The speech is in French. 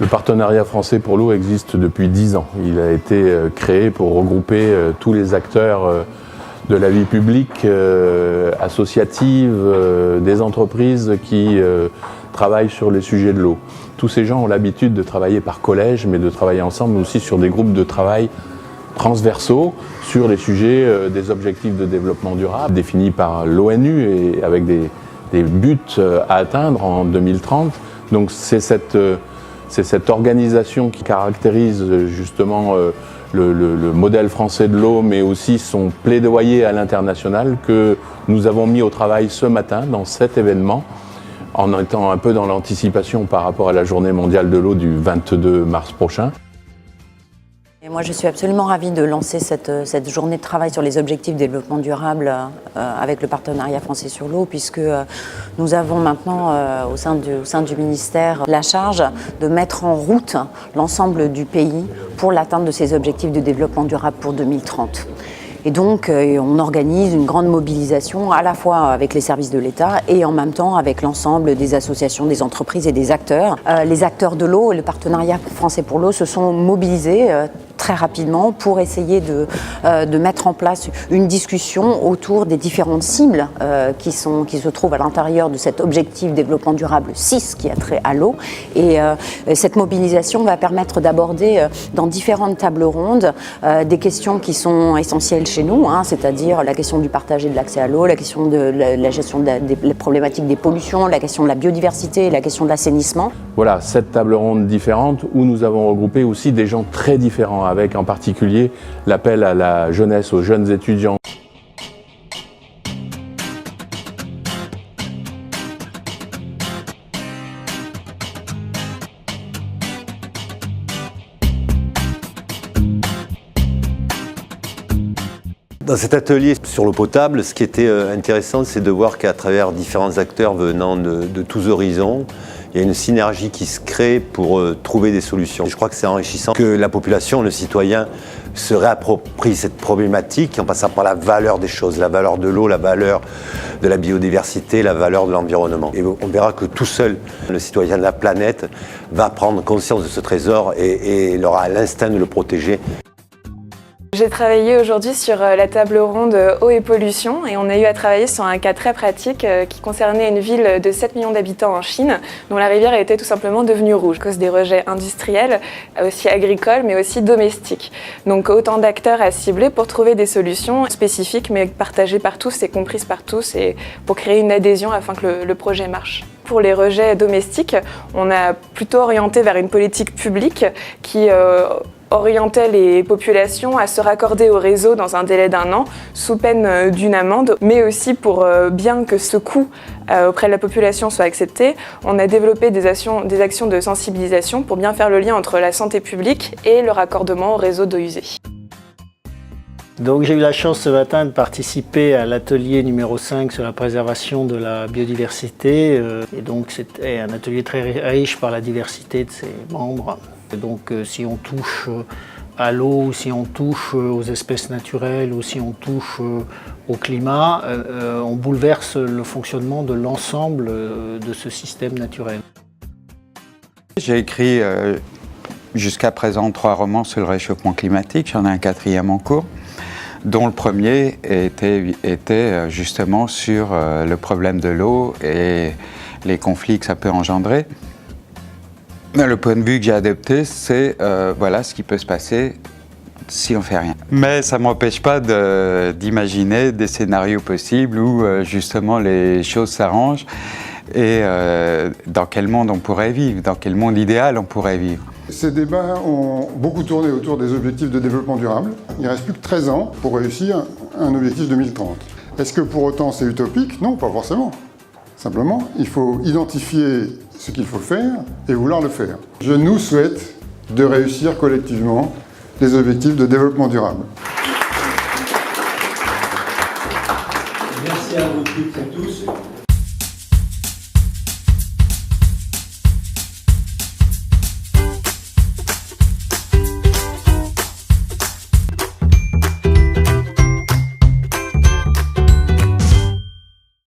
Le partenariat français pour l'eau existe depuis 10 ans. Il a été créé pour regrouper tous les acteurs de la vie publique, associative, des entreprises qui travaillent sur les sujets de l'eau. Tous ces gens ont l'habitude de travailler par collège, mais de travailler ensemble aussi sur des groupes de travail transversaux sur les sujets des objectifs de développement durable définis par l'ONU et avec des buts à atteindre en 2030. Donc c'est cette organisation qui caractérise justement le modèle français de l'eau, mais aussi son plaidoyer à l'international que nous avons mis au travail ce matin dans cet événement, en étant un peu dans l'anticipation par rapport à la Journée mondiale de l'eau du 22 mars prochain. Et moi, je suis absolument ravie de lancer cette journée de travail sur les objectifs de développement durable avec le partenariat français sur l'eau, puisque nous avons maintenant au sein du ministère la charge de mettre en route l'ensemble du pays pour l'atteinte de ces objectifs de développement durable pour 2030. Et donc, on organise une grande mobilisation à la fois avec les services de l'État et en même temps avec l'ensemble des associations, des entreprises et des acteurs. Les acteurs de l'eau et le partenariat français pour l'eau se sont mobilisés très rapidement pour essayer de mettre en place une discussion autour des différentes cibles qui se trouvent à l'intérieur de cet objectif développement durable 6 qui a trait à l'eau. Et cette mobilisation va permettre d'aborder dans différentes tables rondes des questions qui sont essentielles chez nous, c'est-à-dire la question du partage et de l'accès à l'eau, la question de la gestion des problématiques des pollutions, la question de la biodiversité et la question de l'assainissement. Voilà, 7 tables rondes différentes où nous avons regroupé aussi des gens très différents, avec en particulier l'appel à la jeunesse, aux jeunes étudiants. Dans cet atelier sur l'eau potable, ce qui était intéressant, c'est de voir qu'à travers différents acteurs venant de tous horizons, il y a une synergie qui se crée pour trouver des solutions. Et je crois que c'est enrichissant que la population, le citoyen, se réapproprie cette problématique en passant par la valeur des choses, la valeur de l'eau, la valeur de la biodiversité, la valeur de l'environnement. Et on verra que tout seul, le citoyen de la planète va prendre conscience de ce trésor et il aura l'instinct de le protéger. J'ai travaillé aujourd'hui sur la table ronde eau et pollution et on a eu à travailler sur un cas très pratique qui concernait une ville de 7 millions d'habitants en Chine dont la rivière était tout simplement devenue rouge à cause des rejets industriels, aussi agricoles mais aussi domestiques. Donc autant d'acteurs à cibler pour trouver des solutions spécifiques mais partagées par tous et comprises par tous et pour créer une adhésion afin que le projet marche. Pour les rejets domestiques, on a plutôt orienté vers une politique publique qui orientait les populations à se raccorder au réseau dans un délai d'1 an, sous peine d'une amende, mais aussi pour bien que ce coût auprès de la population soit accepté, on a développé des actions de sensibilisation pour bien faire le lien entre la santé publique et le raccordement au réseau d'eau usée. Donc j'ai eu la chance ce matin de participer à l'atelier numéro 5 sur la préservation de la biodiversité. Et donc c'était un atelier très riche par la diversité de ses membres. Et donc si on touche à l'eau, si on touche aux espèces naturelles ou si on touche au climat, on bouleverse le fonctionnement de l'ensemble de ce système naturel. J'ai écrit jusqu'à présent 3 romans sur le réchauffement climatique, j'en ai un 4e en cours, dont le premier était justement sur le problème de l'eau et les conflits que ça peut engendrer. Le point de vue que j'ai adopté, c'est voilà ce qui peut se passer si on ne fait rien. Mais ça ne m'empêche pas d'imaginer des scénarios possibles où justement les choses s'arrangent et dans quel monde on pourrait vivre, dans quel monde idéal on pourrait vivre. Ces débats ont beaucoup tourné autour des objectifs de développement durable. Il ne reste plus que 13 ans pour réussir un objectif 2030. Est-ce que pour autant c'est utopique? Non, pas forcément. Simplement, il faut identifier ce qu'il faut faire et vouloir le faire. Je nous souhaite de réussir collectivement les objectifs de développement durable. Merci à vous toutes et tous.